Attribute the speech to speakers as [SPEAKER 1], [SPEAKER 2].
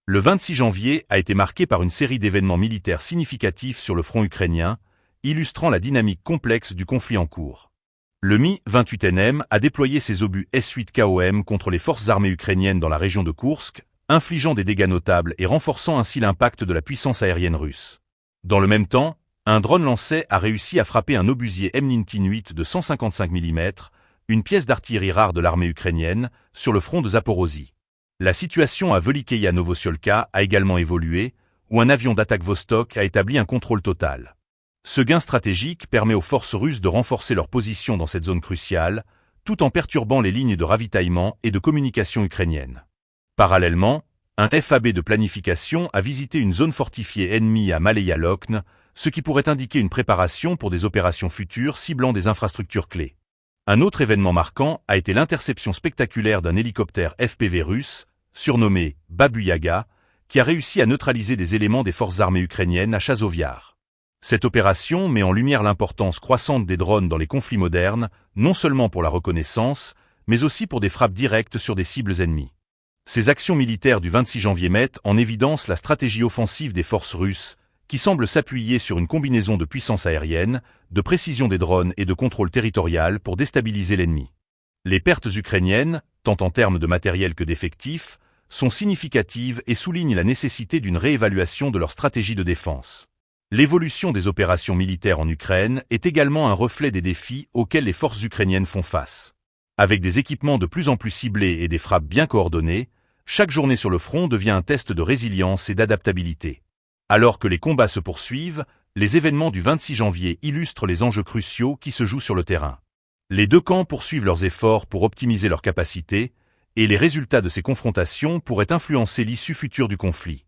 [SPEAKER 1] Le 26 janvier a été marqué par une série d'événements militaires significatifs sur le front ukrainien, illustrant la dynamique complexe du conflit en cours. Le Mi-28NM a déployé ses obus S-8KOM contre les forces armées ukrainiennes dans la région de Koursk, infligeant des dégâts notables et renforçant ainsi l'impact de la puissance aérienne russe. Dans le même temps, un drone lancé a réussi à frapper un obusier M-Nintin-8 de 155 mm, une pièce d'artillerie rare de l'armée ukrainienne, sur le front de Zaporozhye. La situation à Velikeïa Novosiolka a également évolué, où un avion d'attaque Vostok a établi un contrôle total. Ce gain stratégique permet aux forces russes de renforcer leur position dans cette zone cruciale, tout en perturbant les lignes de ravitaillement et de communication ukrainiennes. Parallèlement, un FAB de planification a visité une zone fortifiée ennemie à Maleïa Lokne, ce qui pourrait indiquer une préparation pour des opérations futures ciblant des infrastructures clés. Un autre événement marquant a été l'interception spectaculaire d'un hélicoptère FPV russe, surnommé Babuyaga, qui a réussi à neutraliser des éléments des forces armées ukrainiennes à Chazovyar. Cette opération met en lumière l'importance croissante des drones dans les conflits modernes, non seulement pour la reconnaissance, mais aussi pour des frappes directes sur des cibles ennemies. Ces actions militaires du 26 janvier mettent en évidence la stratégie offensive des forces russes, qui semble s'appuyer sur une combinaison de puissance aérienne, de précision des drones et de contrôle territorial pour déstabiliser l'ennemi. Les pertes ukrainiennes, tant en termes de matériel que d'effectifs, sont significatives et soulignent la nécessité d'une réévaluation de leur stratégie de défense. L'évolution des opérations militaires en Ukraine est également un reflet des défis auxquels les forces ukrainiennes font face. Avec des équipements de plus en plus ciblés et des frappes bien coordonnées, chaque journée sur le front devient un test de résilience et d'adaptabilité. Alors que les combats se poursuivent, les événements du 26 janvier illustrent les enjeux cruciaux qui se jouent sur le terrain. Les deux camps poursuivent leurs efforts pour optimiser leurs capacités, et les résultats de ces confrontations pourraient influencer l'issue future du conflit.